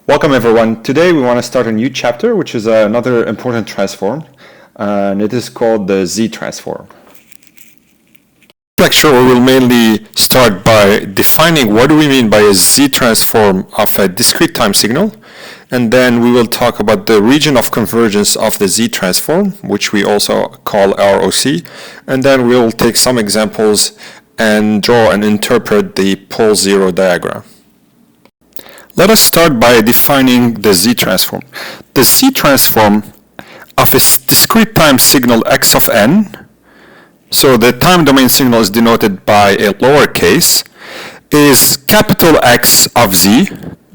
Welcome everyone. Today we want to start a new chapter, which is another important transform, and it is called the Z transform. Lecture we will mainly start by defining what do we mean by a Z transform of a discrete time signal, and then we will talk about the region of convergence of the Z transform, which we also call ROC, and then we'll take some examples and draw and interpret the pole zero diagram. Let us start by defining the Z transform. The Z transform of a discrete time signal x of n, so the time domain signal is denoted by a lowercase, is capital X of Z,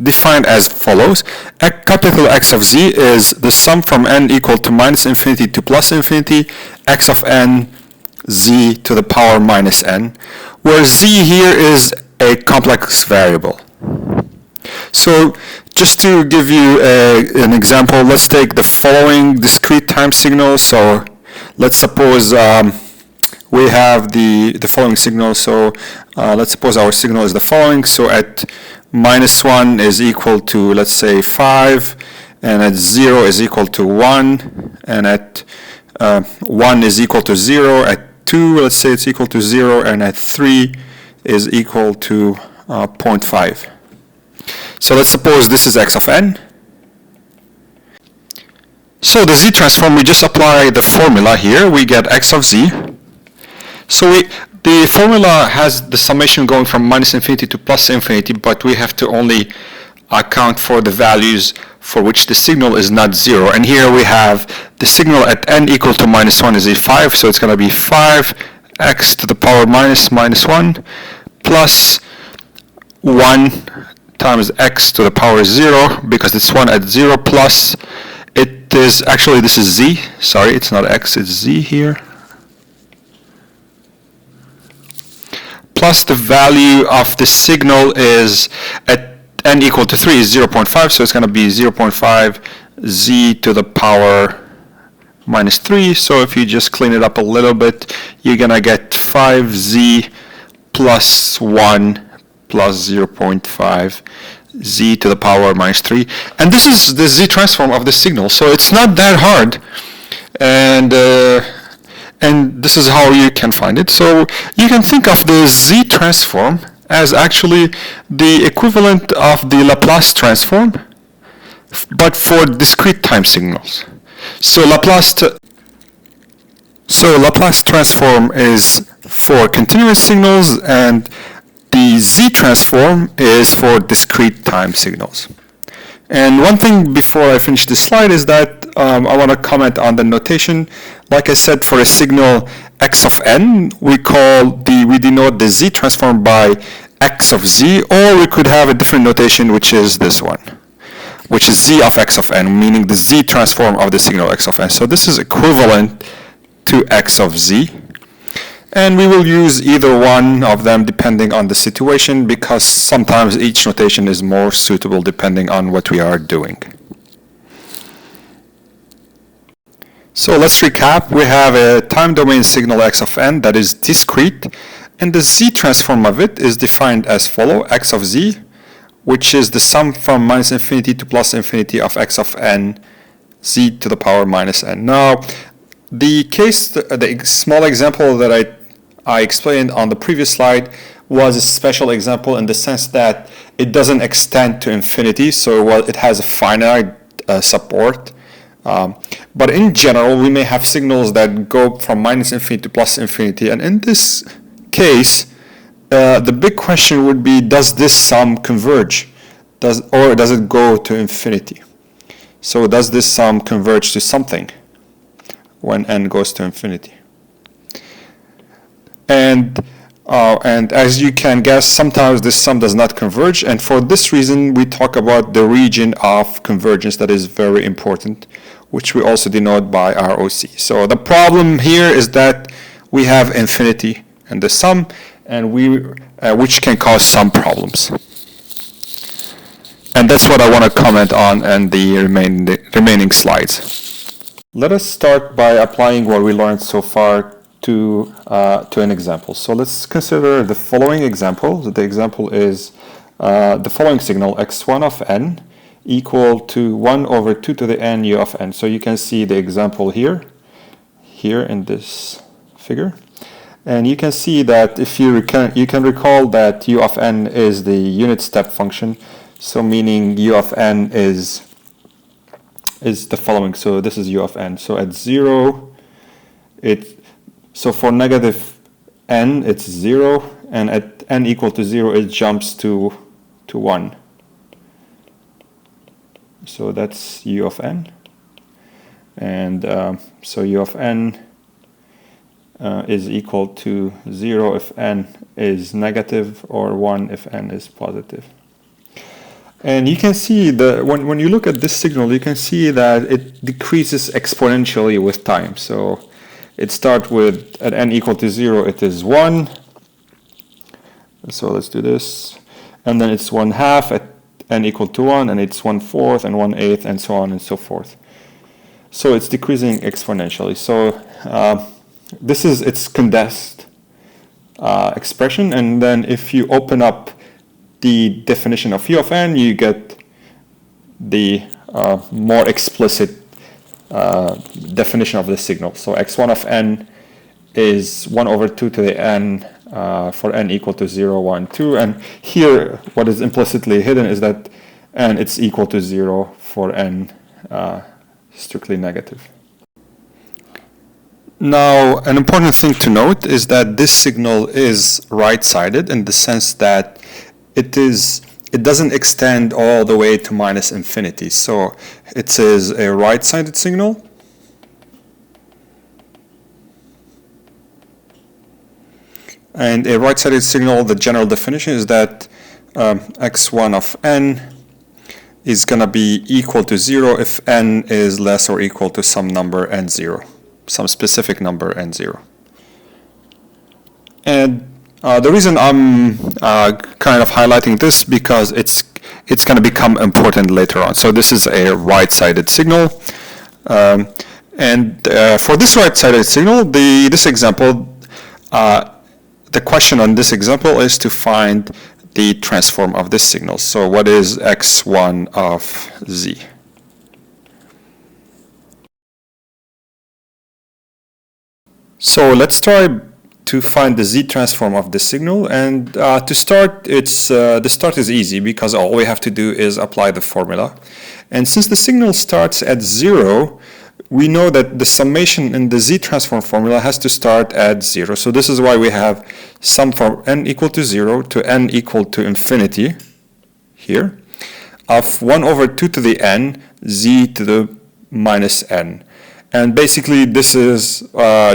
defined as follows. Capital X of Z is the sum from n equal to minus infinity to plus infinity, x of n, z to the power minus n, where z here is a complex variable. So just to give you an example, let's take the following discrete time signal. So let's suppose we have the following signal. So let's suppose our signal is the following. So at -1 is equal to, let's say, 5, and at 0 is equal to 1, and at 1 is equal to 0, at 2, let's say it's equal to 0, and at 3 is equal to 0.5. So let's suppose this is x of n. So the Z transform, we just apply the formula here. We get x of z. So the formula has the summation going from minus infinity to plus infinity, but we have to only account for the values for which the signal is not 0. And here we have the signal at n equal to -1 is a 5, so it's going to be 5x to the power minus 1 plus 1 times x to the power 0, because it's 1 at 0, plus it is, actually this is z, sorry, it's not x, it's z here, plus the value of the signal is at n equal to 3 is 0.5, so it's going to be 0.5 z to the power minus 3. So if you just clean it up a little bit, you're going to get 5z plus 1 plus 0.5 z to the power minus 3. And this is the Z transform of the signal, so it's not that hard. And this is how you can find it. So you can think of the Z transform as actually the equivalent of the Laplace transform, but for discrete time signals. So Laplace transform is for continuous signals, and the Z transform is for discrete time signals. And one thing before I finish this slide is that I want to comment on the notation. Like I said, for a signal x of n, we denote the Z transform by x of z, or we could have a different notation, which is this one, which is z of x of n, meaning the Z transform of the signal x of n. So this is equivalent to x of z. And we will use either one of them depending on the situation, because sometimes each notation is more suitable depending on what we are doing. So let's recap. We have a time domain signal x of n that is discrete, and the Z transform of it is defined as follow: x of z, which is the sum from minus infinity to plus infinity of x of n, z to the power minus n. Now, the small example that I explained on the previous slide was a special example in the sense that it doesn't extend to infinity, so it has a finite support. But in general, we may have signals that go from minus infinity to plus infinity, and in this case, the big question would be, does this sum converge? Or does it go to infinity? So does this sum converge to something when n goes to infinity? And as you can guess, sometimes this sum does not converge, and for this reason we talk about the region of convergence that is very important, which we also denote by ROC. So the problem here is that we have infinity in the sum, and which can cause some problems. And that's what I want to comment on in the remaining slides. Let us start by applying what we learned so far to an example. So let's consider the following example. The example is the following signal x1 of n equal to 1 over 2 to the n u of n. So you can see the example here in this figure. And you can see that if you can recall that u of n is the unit step function, so meaning u of n is the following. So this is u of n. So at 0, so for negative n, it's 0, and at n equal to 0, it jumps to 1. So that's u of n. And so u of n is equal to 0 if n is negative, or 1 if n is positive. And you can see when you look at this signal, you can see that it decreases exponentially with time. So it starts with, at n equal to 0, it is 1. So let's do this. And then it's 1/2 at n equal to 1, and it's 1/4 and 1/8 and so on and so forth. So it's decreasing exponentially. So this is its condensed expression, and then if you open up the definition of u of n, you get the more explicit definition of the signal. So x1 of n is 1 over 2 to the n for n equal to 0, 1, 2. And here, what is implicitly hidden is that n it's equal to 0 for n strictly negative. Now, an important thing to note is that this signal is right-sided in the sense that it doesn't extend all the way to minus infinity. So it is a right-sided signal. And a right-sided signal, the general definition is that x1 of n is going to be equal to 0 if n is less or equal to some number n0, some specific number n0. And the reason I'm kind of highlighting this because it's going to become important later on. So this is a right-sided signal. For this right-sided signal, this example, the question on this example is to find the transform of this signal. So what is x1 of z? So let's try to find the z transform of the signal, and to start, the start is easy because all we have to do is apply the formula. And since the signal starts at 0, we know that the summation in the z transform formula has to start at 0. So this is why we have sum from n equal to 0 to n equal to infinity here of 1 over 2 to the n z to the minus n. And basically this is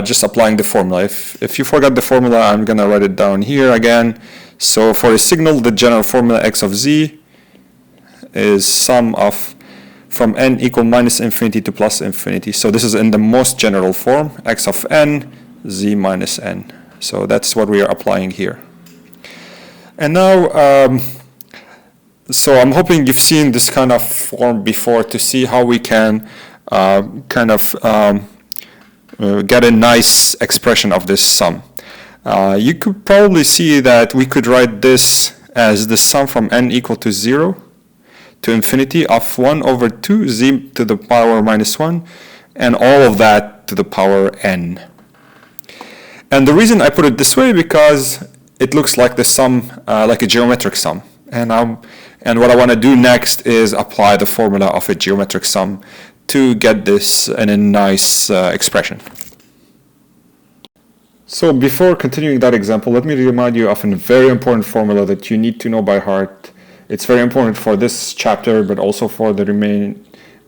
just applying the formula. If you forgot the formula, I'm going to write it down here again. So for a signal, the general formula x of z is sum of from n equal minus infinity to plus infinity. So this is in the most general form, x of n, z minus n. So that's what we are applying here. And now, so I'm hoping you've seen this kind of form before to see how we can get a nice expression of this sum. You could probably see that we could write this as the sum from n equal to 0 to infinity of 1 over 2 z to the power minus 1, and all of that to the power n. And the reason I put it this way because it looks like the sum, like a geometric sum. And what I want to do next is apply the formula of a geometric sum to get this in a nice expression. So before continuing that example, let me remind you of a very important formula that you need to know by heart. It's very important for this chapter, but also for the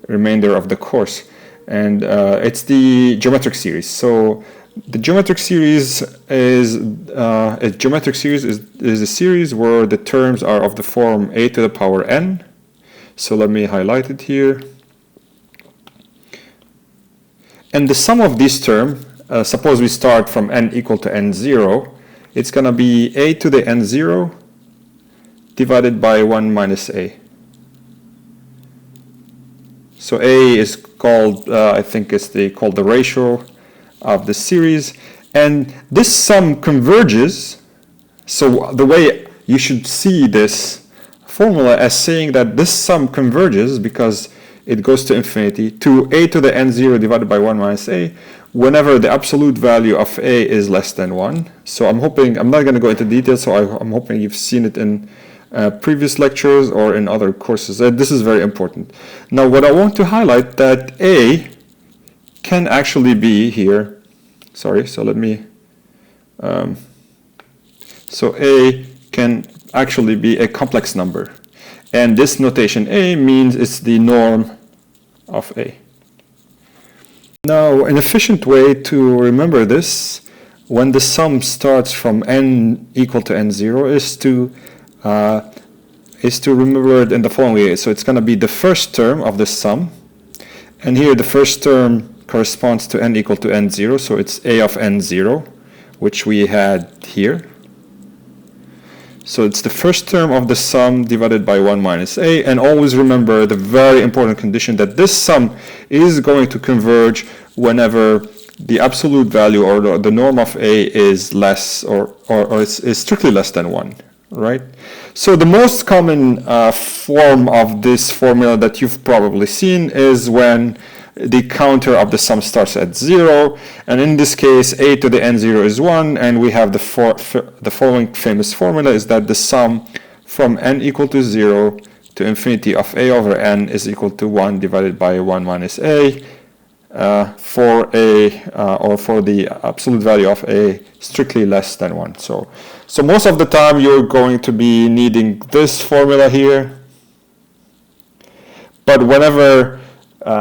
remainder of the course. And it's the geometric series. So the geometric series is a series where the terms are of the form a to the power n. So let me highlight it here. And the sum of these terms, suppose we start from n equal to n0, it's going to be a to the n0 divided by 1 minus a. So a is called, I think it's called the ratio of the series. And this sum converges. So the way you should see this formula as saying that this sum converges because it goes to infinity to a to the n0 divided by 1 minus a whenever the absolute value of a is less than 1. So I'm hoping, I'm not going to go into detail, so I'm hoping you've seen it in previous lectures or in other courses. This is very important. Now what I want to highlight that a can actually be here, sorry, so let me, so a can actually be a complex number. And this notation a means it's the norm of a. Now, an efficient way to remember this when the sum starts from n equal to n0 is to remember it in the following way. So it's going to be the first term of the sum, and here the first term corresponds to n equal to n0, so it's a of n0, which we had here. So it's the first term of the sum divided by 1 minus a, and always remember the very important condition that this sum is going to converge whenever the absolute value or the norm of a is less or is strictly less than 1, right? So the most common form of this formula that you've probably seen is when the counter of the sum starts at 0, and in this case a to the n0 is 1, and we have the following famous formula is that the sum from n equal to 0 to infinity of a over n is equal to 1 divided by 1 minus a for a or for the absolute value of a strictly less than 1. So most of the time you're going to be needing this formula here, but whenever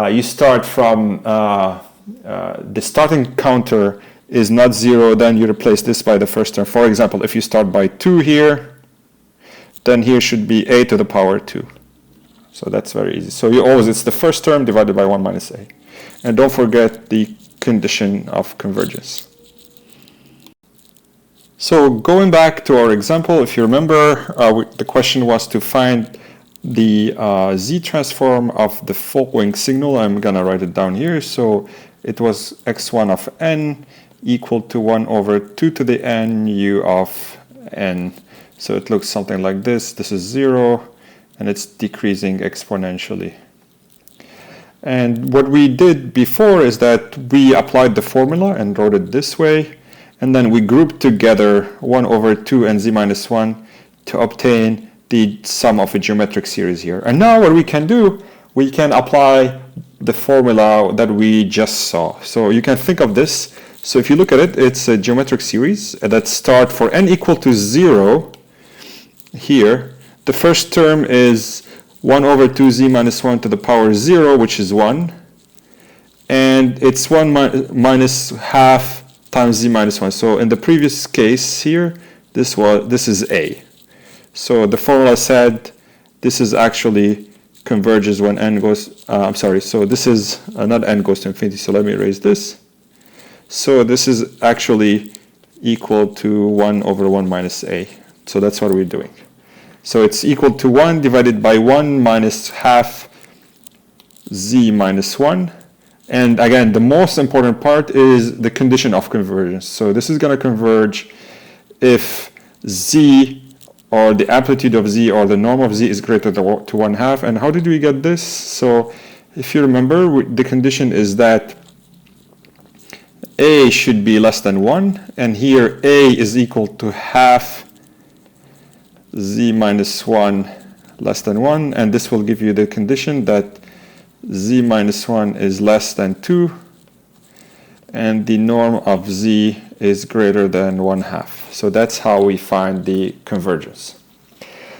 you start from the starting counter is not 0, then you replace this by the first term. For example, if you start by 2 here, then here should be a to the power 2. So that's very easy. So you always, it's the first term divided by 1 minus a. And don't forget the condition of convergence. So going back to our example, if you remember, the question was to find the z transform of the following signal. I'm going to write it down here. So it was x1 of n equal to 1 over 2 to the n u of n. So it looks something like this. This is 0, and it's decreasing exponentially. And what we did before is that we applied the formula and wrote it this way, and then we grouped together 1 over 2 and z minus 1 to obtain the sum of a geometric series here. And now what we can do, we can apply the formula that we just saw. So you can think of this. So if you look at it, it's a geometric series that start for n equal to 0 here. The first term is 1 over 2z minus 1 to the power 0, which is 1. And it's 1 minus half times z minus 1. So in the previous case here, this is a. So the formula said this is actually converges when n goes, I'm sorry, so this is not n goes to infinity, so let me erase this. So this is actually equal to 1 over 1 minus a. So that's what we're doing. So it's equal to 1 divided by 1 minus half z minus 1. And again, the most important part is the condition of convergence. So this is going to converge if z, or the amplitude of z, or the norm of z is greater than to 1/2. And how did we get this? So if you remember, the condition is that a should be less than 1, and here a is equal to half z minus 1 less than 1, and this will give you the condition that z minus 1 is less than 2, and the norm of z is greater than 1/2. So that's how we find the convergence.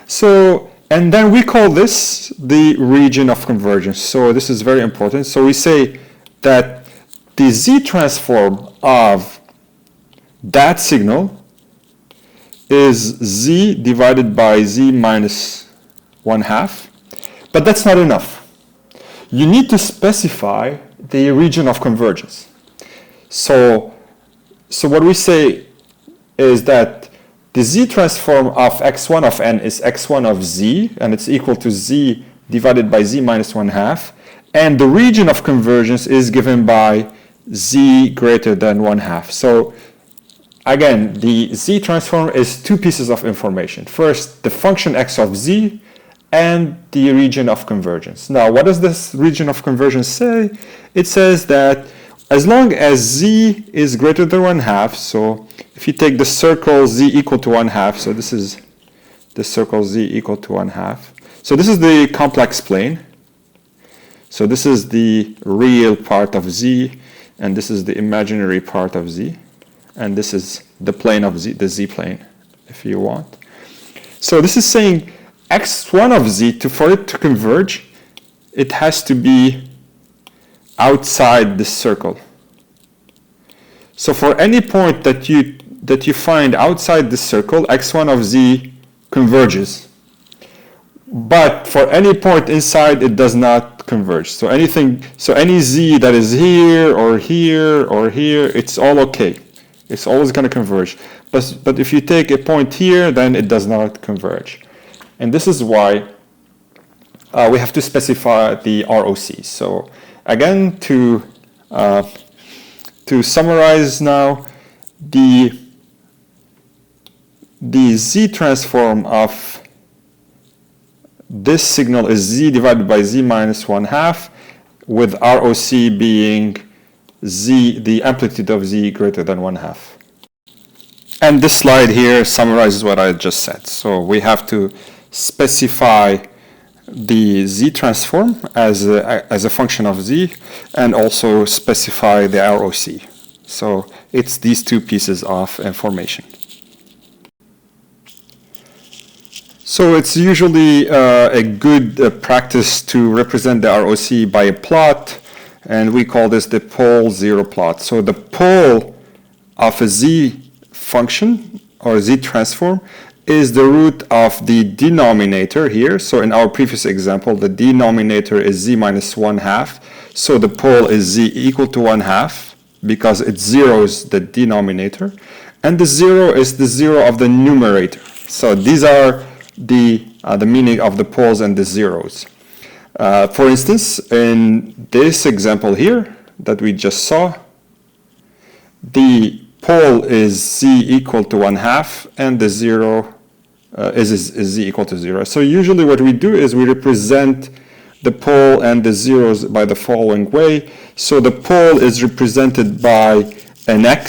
So, and then we call this the region of convergence. So this is very important. So we say that the z transform of that signal is z divided by z minus 1/2, but that's not enough. You need to specify the region of convergence. So what we say is that the z transform of x1 of n is x1 of z, and it's equal to z divided by z minus 1/2, and the region of convergence is given by z greater than 1/2. So again, the z transform is two pieces of information. First, the function x of z, and the region of convergence. Now, what does this region of convergence say? It says that as long as z is greater than 1/2, so if you take the circle z equal to 1/2, so this is the circle z equal to 1/2. So this is the complex plane. So this is the real part of z, and this is the imaginary part of z. And this is the plane of z, the z plane, if you want. So this is saying x1 of z, for it to converge, it has to be outside this circle. So for any point that you find outside this circle, x1 of z converges. But for any point inside, it does not converge. So any z that is here or here or here, it's all okay. It's always going to converge. But if you take a point here, then it does not converge. And this is why we have to specify the ROC. So again, to summarize now, the z transform of this signal is z divided by z minus 1/2, with ROC being z, the amplitude of z greater than 1/2. And this slide here summarizes what I just said. So we have to specify the z transform as a function of z, and also specify the ROC. So it's these two pieces of information. So it's usually a good practice to represent the ROC by a plot, and we call this the pole zero plot. So the pole of a z function or z transform is the root of the denominator here. So in our previous example, the denominator is z minus 1/2. So the pole is z equal to 1/2 because it zeros the denominator. And the zero is the zero of the numerator. So these are the meaning of the poles and the zeros. For instance, in this example here that we just saw, the pole is z equal to 1/2, and the zero is z equal to 0. So usually what we do is we represent the pole and the zeros by the following way. So the pole is represented by an x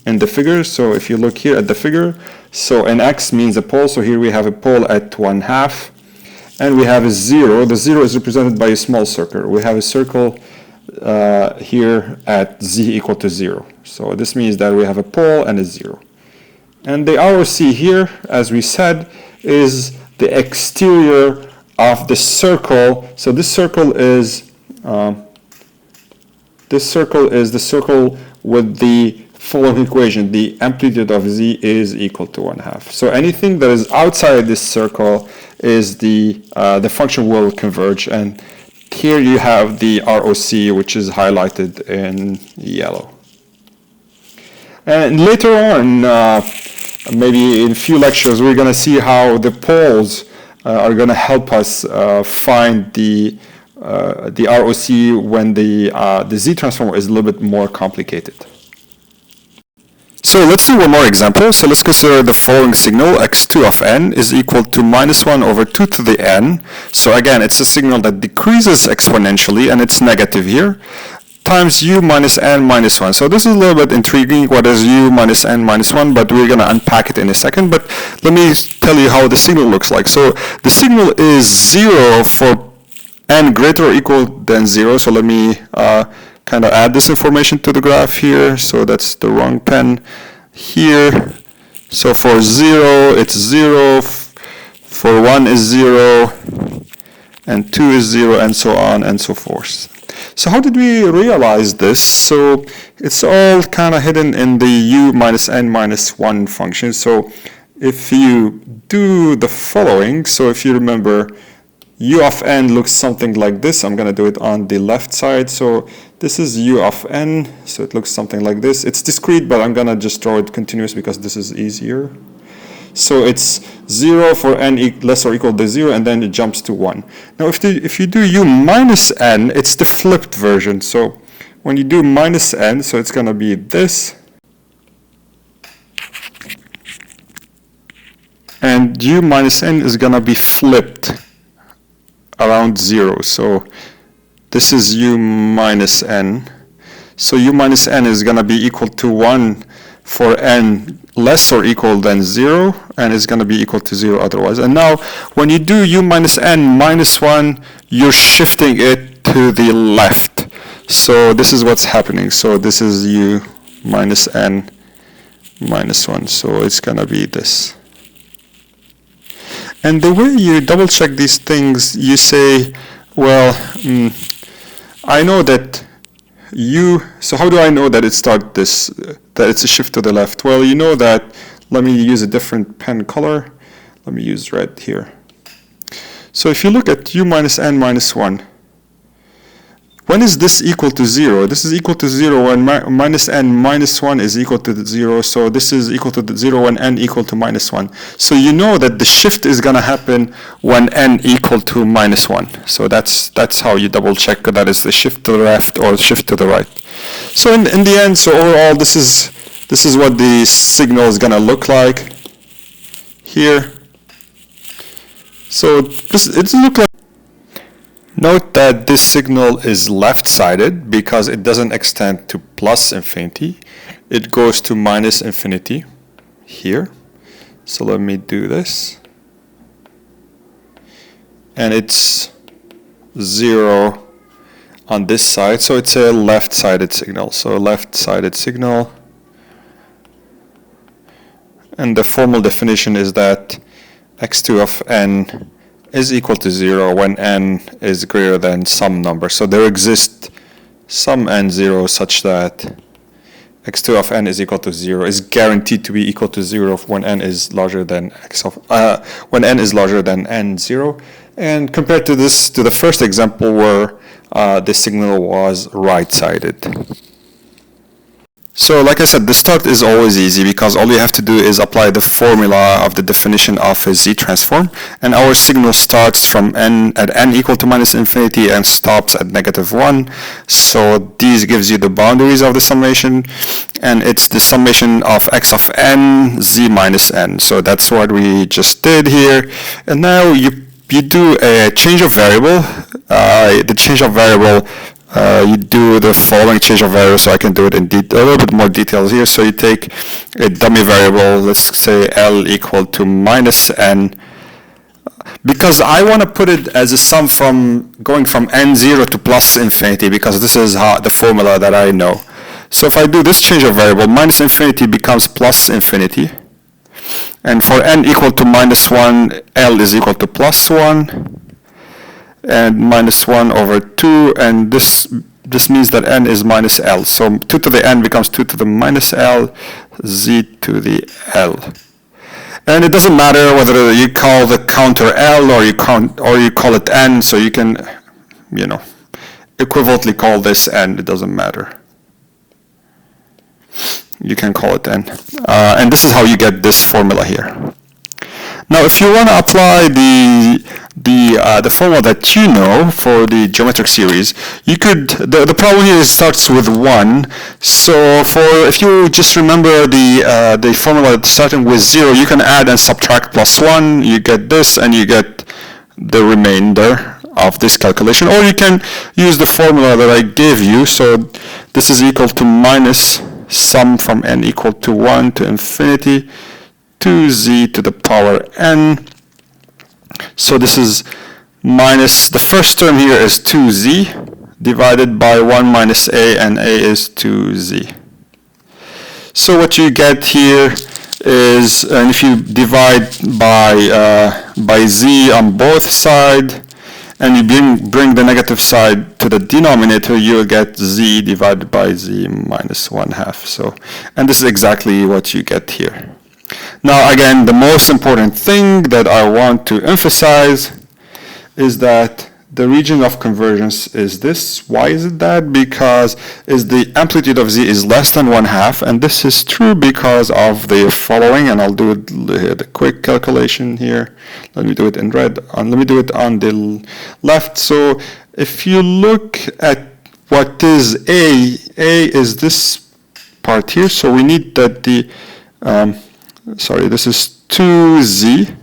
in the figure. So if you look here at the figure, so an x means a pole. So here we have a pole at 1/2, and we have a 0. The 0 is represented by a small circle. We have a circle here at z equal to 0. So this means that we have a pole and a 0. And the ROC here, as we said, is the exterior of the circle. So this circle is the circle with the following equation: the amplitude of z is equal to 1/2. So anything that is outside this circle is the function will converge. And here you have the ROC, which is highlighted in yellow. And later on, maybe in a few lectures, we're going to see how the poles are going to help us find the ROC when the z transform is a little bit more complicated. So let's do one more example. So let's consider the following signal: x2 of n is equal to -1 over 2 to the n. So again, it's a signal that decreases exponentially, and it's negative here, times u minus n minus 1. So this is a little bit intriguing. What is u minus n minus 1? But we're going to unpack it in a second. But let me tell you how the signal looks like. So the signal is 0 for n greater or equal than 0. So let me kind of add this information to the graph here. So that's the wrong pen here. So for 0, it's 0. For 1 is 0. And 2 is 0, and so on and so forth. So how did we realize this? So it's all kind of hidden in the u minus n minus 1 function. So if you do the following, so if you remember, u of n looks something like this. I'm going to do it on the left side. So this is u of n. So it looks something like this. It's discrete, but I'm going to just draw it continuous because this is easier. So it's 0 for n less or equal to 0, and then it jumps to 1. Now if you do u minus n, it's the flipped version. So when you do minus n, so it's going to be this. and u minus n is going to be flipped around 0. So this is u minus n. So u minus n is going to be equal to 1 for n less or equal than 0, and it's going to be equal to 0 otherwise. And now, when you do u minus n minus 1, you're shifting it to the left. So this is what's happening. So this is u minus n minus 1. So it's going to be this. And the way you double check these things, you say, well, I know that so how do I know that that it's a shift to the left? Well, you know that, let me use a different pen color. Let me use red here. So if you look at u minus n minus 1, when is this equal to 0? This is equal to 0 when minus n minus 1 is equal to 0. So this is equal to 0 when n equal to minus 1. So you know that the shift is going to happen when n equal to minus 1. So that's how you double check that is the shift to the left or shift to the right. So in the end, so overall, this is what the signal is going to look like here. So it looks like. Note that this signal is left-sided because it doesn't extend to plus infinity. It goes to minus infinity here. So let me do this. And it's 0 on this side. So it's a left-sided signal. So left-sided signal. And the formal definition is that x2 of n is equal to 0 when n is greater than some number. So there exists some n0 such that x2 of n is equal to 0 is guaranteed to be equal to 0 when n is larger than when n is larger than n0. And compared to the first example where the signal was right-sided. So like I said, the start is always easy because all you have to do is apply the formula of the definition of a z-transform, and our signal starts from n at n equal to minus infinity and stops at -1. So these gives you the boundaries of the summation, and it's the summation of x of n, z minus n. So that's what we just did here. And now you do a change of variable. The change of variable, you do the following change of variable, so I can do it in a little bit more details here. So you take a dummy variable, let's say L equal to minus n, because I want to put it as a sum from going from n0 to plus infinity, because this is the formula that I know. So if I do this change of variable, minus infinity becomes plus infinity. And for n equal to -1, L is equal to +1. And -1 over 2, and this means that n is minus L. So 2 to the n becomes 2 to the minus L, z to the L. And it doesn't matter whether you call the counter L or you call it n, so you can, equivalently call this n, it doesn't matter. You can call it n. And this is how you get this formula here. Now, if you want to apply the formula that you know for the geometric series, you could. The problem here starts with 1. So if you just remember the formula starting with 0, you can add and subtract +1. You get this, and you get the remainder of this calculation. Or you can use the formula that I gave you. So this is equal to minus sum from n equal to 1 to infinity, 2z to the power n. So this is minus, the first term here is 2z divided by 1 minus a, and a is 2z. So what you get here is, and if you divide by z on both sides, and you bring the negative side to the denominator, you'll get z divided by z minus 1/2. So, and this is exactly what you get here. Now again, the most important thing that I want to emphasize is that the region of convergence is this. Why is it that? Because the amplitude of z is less than 1/2, and this is true because of the following, and I'll do the quick calculation here. Let me do it in red. Let me do it on the left. So if you look at what is A is this part here. So we need that sorry, this is 2z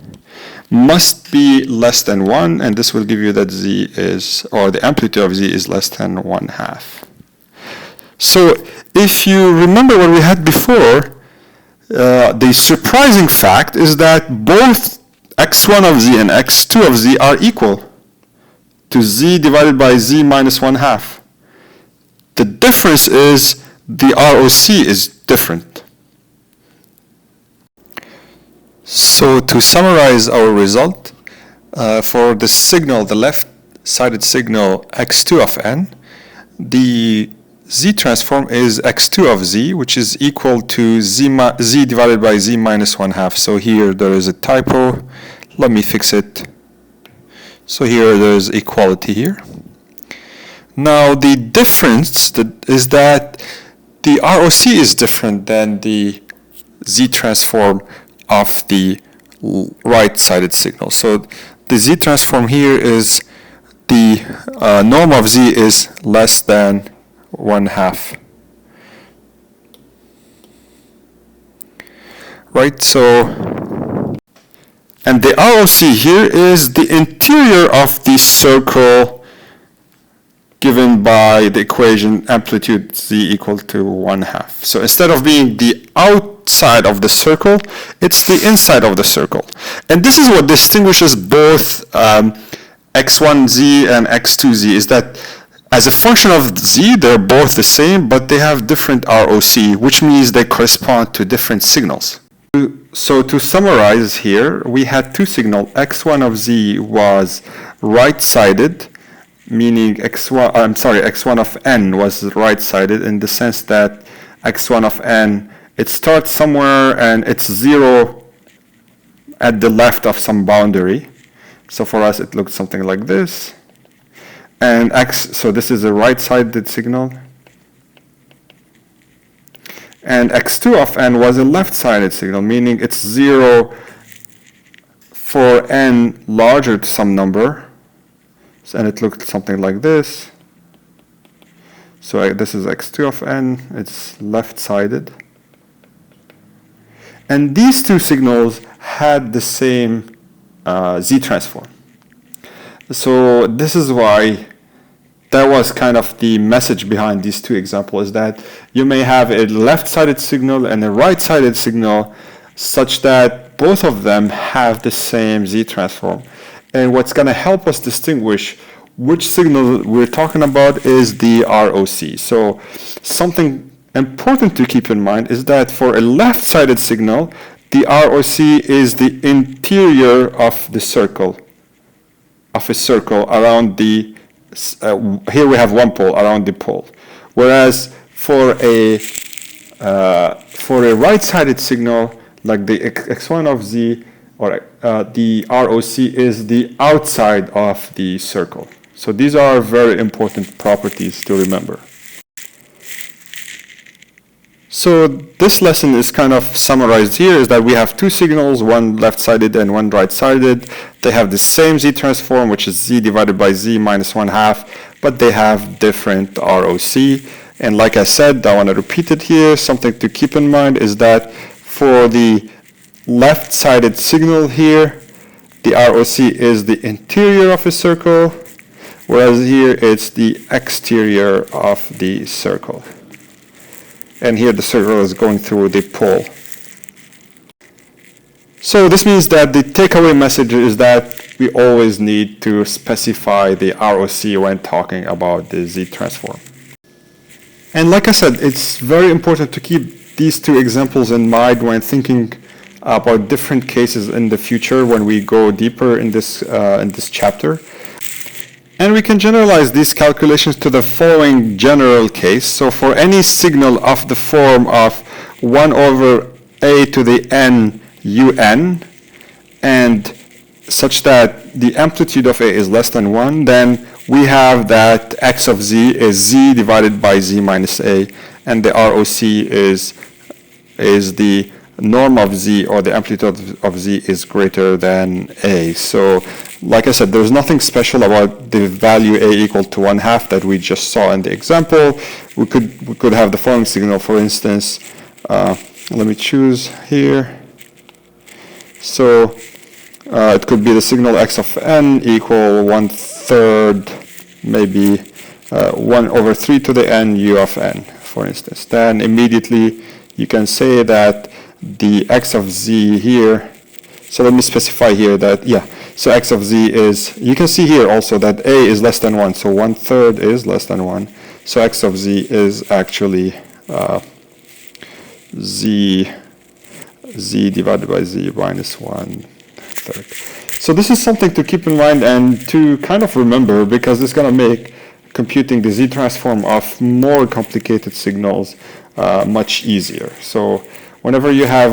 must be less than 1, and this will give you that z is, or the amplitude of z is less than 1/2. So if you remember what we had before, the surprising fact is that both x1 of z and x2 of z are equal to z divided by z minus 1/2. The difference is the ROC is different. So to summarize our result, for the signal, the left-sided signal x2 of n, the z transform is x2 of z, which is equal to z divided by z minus 1/2. So here there is a typo. Let me fix it. So here there's equality here. Now the difference is that the ROC is different than the z transform of the right-sided signal. So the z transform here is the norm of z is less than 1/2. Right, so, and the ROC here is the interior of the circle given by the equation amplitude z equal to 1/2. So instead of being the outside of the circle, it's the inside of the circle. And this is what distinguishes both x1z and x2z, is that as a function of z, they're both the same, but they have different ROC, which means they correspond to different signals. So to summarize here, we had two signals. x1 of z was right-sided, meaning x1 of n was right-sided in the sense that x1 of n, it starts somewhere and it's 0 at the left of some boundary. So for us it looked something like this. And so this is a right-sided signal. And x2 of n was a left-sided signal, meaning it's 0 for n larger to some number. And it looked something like this. So this is x2 of n, it's left-sided. And these two signals had the same z transform. So this is why that was kind of the message behind these two examples, that you may have a left-sided signal and a right-sided signal such that both of them have the same z transform. And what's going to help us distinguish which signal we're talking about is the ROC. So something important to keep in mind is that for a left-sided signal, the ROC is the interior of the circle, of a circle around the, here we have one pole, around the pole. Whereas for a right-sided signal, like the x1 of z, or the ROC is the outside of the circle. So these are very important properties to remember. So this lesson is kind of summarized here, is that we have two signals, one left-sided and one right-sided. They have the same z transform, which is z divided by z minus 1/2, but they have different ROC. And like I said, I want to repeat it here, something to keep in mind is that for the left-sided signal here, the ROC is the interior of a circle, whereas here it's the exterior of the circle. And here the circle is going through the pole. So this means that the takeaway message is that we always need to specify the ROC when talking about the Z transform. And like I said, it's very important to keep these two examples in mind when thinking about different cases in the future when we go deeper in this chapter. And we can generalize these calculations to the following general case. So for any signal of the form of 1 over a to the n un, and such that the amplitude of a is less than 1, then we have that x of z is z divided by z minus a, and the ROC is the norm of z, or the amplitude of z is greater than a. So like I said, there's nothing special about the value a equal to 1/2 that we just saw in the example. We could have the following signal, for instance. Let me choose here. So it could be the signal x of n equal 1/3, maybe 1/3 to the n u of n, for instance. Then immediately you can say that the x of z here, so let me specify here that, so x of z is, you can see here also that a is less than 1, so 1/3 is less than 1. So x of z is actually z divided by z minus 1/3. So this is something to keep in mind and to kind of remember, because it's going to make computing the z transform of more complicated signals much easier. So whenever you have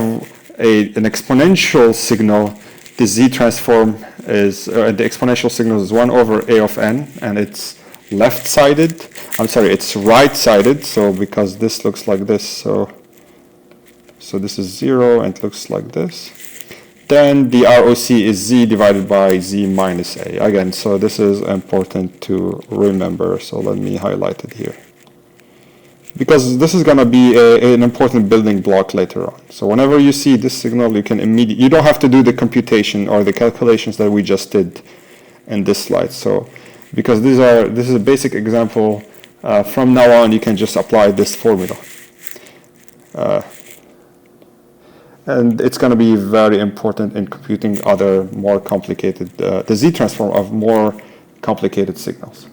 an exponential signal, the z transform is, the exponential signal is 1 over a of n, and it's left-sided. I'm sorry, it's right-sided, so because this looks like this, so this is 0 and it looks like this. Then the ROC is z divided by z minus a. Again, so this is important to remember, so let me highlight it here, because this is going to be an important building block later on. So whenever you see this signal, you can immediately, you don't have to do the computation or the calculations that we just did in this slide. So because this is a basic example, from now on you can just apply this formula. And it's going to be very important in computing other more complicated, the z transform of more complicated signals.